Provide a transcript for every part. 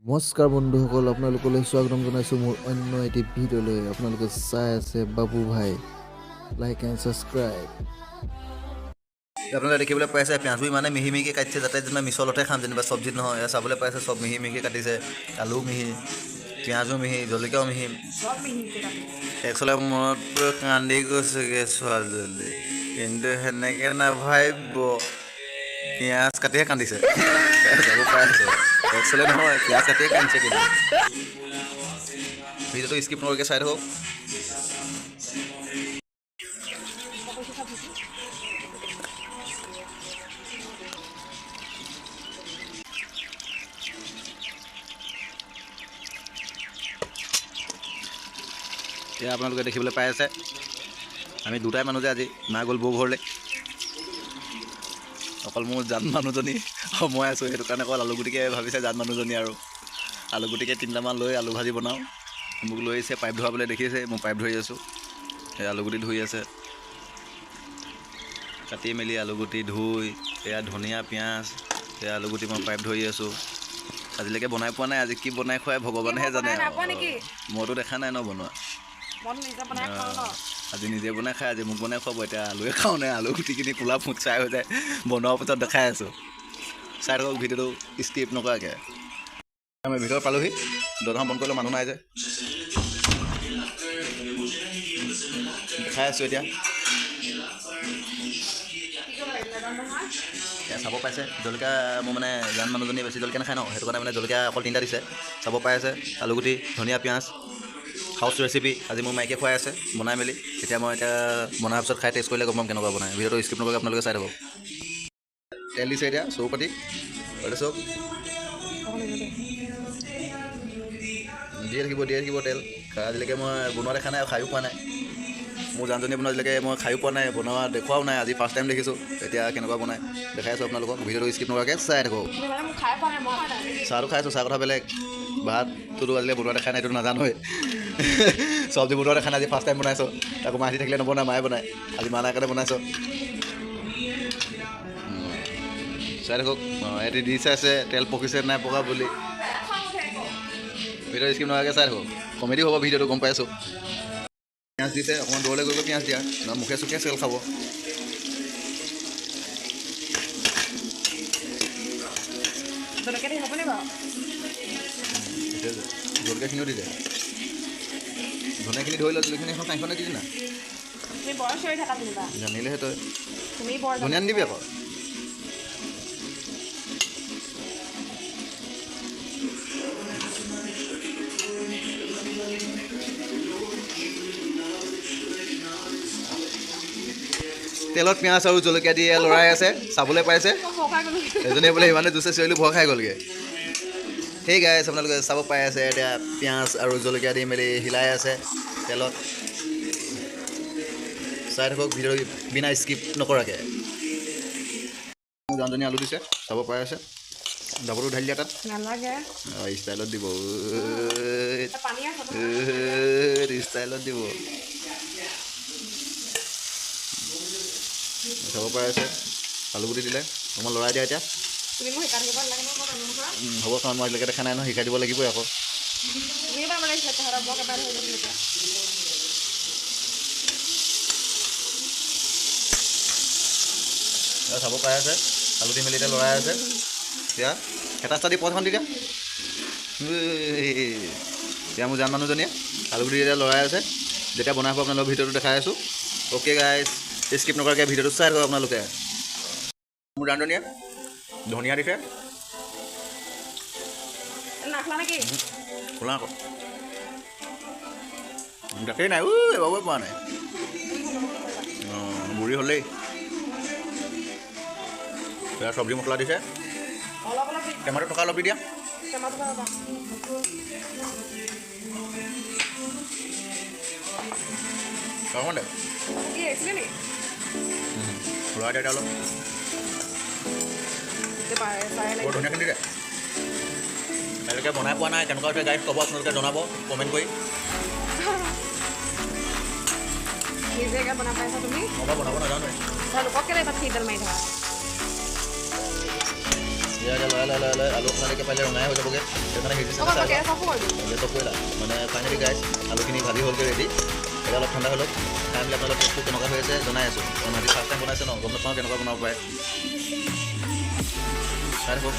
নমস্কাৰ বন্ধুসকল, আপোনালোকলৈ স্বাগতম জনাইছোঁ মোৰ অন্য এটি ভিডিঅ'লৈ। আপোনালোকে চাই আছে বাবু ভাই। Like and subscribe. আপোনালোকে দেখিবলৈ পাইছে পিঁয়াজবোৰ ইমানে মিহি মিহিকৈ কাটিছে যাতে যেনিবা মিছলতে খাম, যেনিবা চব্জিত নহয়। এয়া চাবলৈ পাইছে চব মিহি মিহিকৈ কাটিছে, আলু মিহি, পিঁয়াজো মিহি, জলকীয়াও মিহি। একচুৱেলি মনত কান্দি গৈছেগৈ ছোৱালীজনী, কিন্তু সেনেকৈ নাভাবিব পিঁয়াজ কাটিহে কান্দিছে। চাব পাইছে একচুৱেলি নহয়, পিঁয়াজ কাটিয়ে কান্দিছে। কিন্তু ভিডিঅ'টো স্কিপ নকৰাকৈ চাই থাকক। এয়া আপোনালোকে দেখিবলৈ পাই আছে আমি দুটাই মানুহ যে আজি মা গ'ল বৌ ঘৰলৈ, অকল মোৰ জান মানুহজনী মই আছোঁ। সেইটো কাৰণে অকল আলুগুটিকে ভাবিছে জান মানুহজনী, আৰু আলুগুটিকে তিনিটামান লৈ আলু ভাজি বনাওঁ। মোক লৈ আহিছে পাইপ ধোৱাবলৈ, দেখিছে মই পাইপ ধৰি আছোঁ। সেই আলুগুটি ধুই আছে, কাটি মেলি আলুগুটি ধুই এয়া ধনিয়া পিঁয়াজ, সেয়া আলুগুটি মই পাইপ ধৰি আছোঁ। আজিলৈকে বনাই পোৱা নাই, আজি কি বনাই খুৱাই ভগৱানেহে জানে। মইতো দেখা নাই ন বনোৱা, আজি নিজে বনাই খাই আজি মোক বনাই খুৱাব। এতিয়া আলুৱে খাওঁ নে আলু গুটিখিনি কোলা ফুট চাই হৈ যায়, বনোৱাৰ পিছত দেখাই আছোঁ। চাই থাকক ভিডিঅ'টো স্কিপ নকৰাকৈ। আমি ভিতৰত পালোহি, দৰজাখন বন্ধ কৰিলোঁ, মানুহ নাই যে। দেখাই আছোঁ এতিয়া চাব পাইছে। জলকীয়া মোৰ মানে জান মানুহজনী বেছি জলকীয়া নাখায় ন, সেইটো কাৰণে মানে জলকীয়া অকল 3টা দিছে। চাব পাই আছে আলুগুটি, ধনিয়া পিঁয়াজ, হাউচ ৰেচিপি আজি মোৰ মাইকে খুৱাই আছে বনাই মেলি। এতিয়া মই বনাৰ পিছত খাই টেষ্ট কৰিলে গম পাম কেনেকুৱা বনায়। ভিডিঅ'টো স্কিপ নকৰাকৈ আপোনালোকে চাই থাকক। তেল দিছে এতিয়া চৌপাতি, চব দিয়ে থাকিব তেল। আজিলৈকে মই বনোৱা দেখা নাই আৰু খায়ো পোৱা নাই। মোৰ জানজনী বনোৱা আজিলৈকে মই খায়ো পোৱা নাই, বনোৱা দেখুৱাও নাই। আজি ফাৰ্ষ্ট টাইম দেখিছোঁ। এতিয়া কেনেকুৱা বনায় দেখাই আছোঁ আপোনালোকক। ভিডিঅ'টো স্কিপ নকৰাকৈ চাই থাকক। চাহটো খাইছোঁ, চাহ কথা বেলেগ। ভাতটোতো আজিলৈকে বনোৱা দেখা নাই, এইটো নাজানোৱেই। চব্জি বনোৱা দেখা নাই, আজি ফাৰ্ষ্ট টাইম বনাইছোঁ। আকৌ মাহঁতি থাকিলে নবনায়, মায়ে বনায়। আজি মা নাই কাৰণে বনাইছোঁ। চাই থাকক। এটি দি চাইছে তেল পকিছে নাই পকা বুলি। ভিডিঅ' স্কিপ নকৰাকৈ চাই থাকক, কমেডি হ'ব ভিডিঅ'টো গম পাইছোঁ। পিঁয়াজ দিছে, অকণমান দূৰলৈ গৈ পিঁয়াজ দিয়া, মুখে চুখে চেল খাব। জলকীয়াখিনিও দি যায়, ধনিয়াখিনি ধৰি লওঁ। জলকীয়াখিনি এখন কাঁহীখনে দি দিনা, জানিলেহে তই। ধনিয়া নিদিবি আকৌ। তেলত পিঁয়াজ আৰু জলকীয়া দি লৰাই আছে, চাবলৈ পাইছে। এজনীয়ে বোলে ইমানে জুচে চিঞৰিলোঁ ভয় খাই গ'লগৈ। সেই গাইছ আপোনালোকে চাব পাই আছে, এতিয়া পিঁয়াজ আৰু জলকীয়া দি মেলি হিলাই আছে তেলত। চাই থাকক ভিডিঅ' বিনা স্কিপ নকৰাকৈ। মোৰ জানজনী আলু দিছে, চাব পাই আছে। ডাবৰটো ঢালি দিয়া তাত, ষ্টাইলত দিব, ষ্টাইলত দিব। চাব পাই আছে আলুগুটি দিলে, অকণমান লৰাই দিয়া। এতিয়া হ'ব চাওঁ, মই আজিলৈকে দেখা নাই নহয়, শিকাই দিব লাগিবই আকৌ। চাব পাই আছে আলু দি মেলি এতিয়া লৰাই আছে। এতিয়া এটা দি পথখন দি দিয়া। এতিয়া মোৰ জান মানুহজনীয়ে আলুগুটি এতিয়া লৰাই আছে। যেতিয়া বনাই হ'ব আপোনালোকৰ ভিডিঅ'টো দেখাই আছোঁ। অ'কে গাইজ, স্কিপ নকৰাকৈ ভিডিঅ'টো চাই থাকক আপোনালোকে। মোৰ জানজনীয়ে ধনিয়া দিছে, খোলা আকৌ দেখেই নাই, এবাবই পোৱা নাই। বুঢ়ী হ'লেই। এয়া চব্জি মছলা দিছে, টেমাটো থকা অলপ দি দিয়া। অকণমান দে, লৰাই দিয়া অলপ। বৰ ধুনীয়াখিনি দে। তেওঁলোকে বনাই পোৱা নাই, কেনেকুৱা হৈছে গাইজ ক'ব, আপোনালোকে জনাব কমেণ্ট কৰি। মই বনাব নাজানোৱে। এতিয়া লৰাই আলু অকণমানকৈ পাৰিলে ৰঙাই হৈ যাবগৈ সেইকাৰণে সেইটো চাই গেছ অফ কৰিলা মানে ফাইনেলি গাইছ আলুখিনি ভাজি হ'লগৈ ৰেডি এতিয়া অলপ ঠাণ্ডা হৈ লওক খাই মেলি আপোনালোক টেষ্টটো কেনেকুৱা হৈ আছে জনাই আছোঁ কাৰণ আজি ফাৰ্ষ্ট টাইম বনাইছে ন গম নাপাওঁ কেনেকুৱা বনাব পাৰে চাই থাকক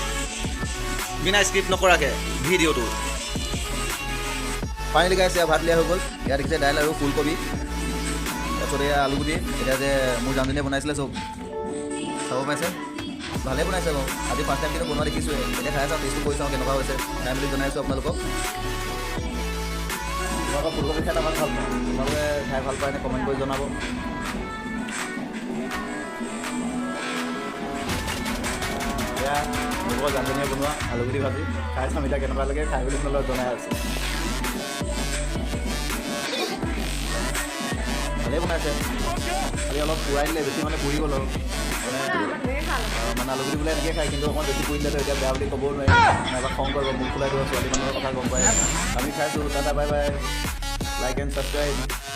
বিনা স্ক্ৰিপ্ট নকৰাকৈ ভিডিঅ'টো ফাইনেলি গাইছ এয়া ভাত লিয়া হৈ গ'ল ইয়াত দেখিছে দাইল আৰু ফুলকবি তাৰপিছত এয়া আলুগুটি এতিয়া যে মোৰ জানজনীয়ে বনাইছিলে চব চাব পাইছে ভালেই বনাইছে বাৰু আজি ফাৰ্ষ্ট টাইম কিন্তু বনোৱা দেখিছোঁ এতিয়া খাই চাওঁ টেষ্টটো কৰি চাওঁ কেনেকুৱা হৈছে খাই মেলি জনাইছোঁ আপোনালোকক তোমালোকৰ ফুলকবি খাই আমাৰ ভাল পাওঁ তোমালোকে খাই ভাল পায় নে কমেণ্ট কৰি জনাব এয়া মোৰ জানজনীয়ে বনোৱা আলুগুটি ভাজি খাই চাম এতিয়া কেনেকুৱা লাগে খাই বুলি আপোনালোকক জনাই আছে ভালেই বনাইছে খালি অলপ পুৰাই দিলে বেছি মানে পুৰি গ'ল আৰু মানে আলুগুটি বোলে এনেকৈ খায় কিন্তু অকণমান বেছি পুৰি দিলেতো এতিয়া বেয়া বুলি ক'বও নোৱাৰি নাইবা খং কৰিব মুখ খোলাই দিব ছোৱালী মানুহৰ কথা গম পায় আমি খাইছোঁ tata bye bye like and subscribe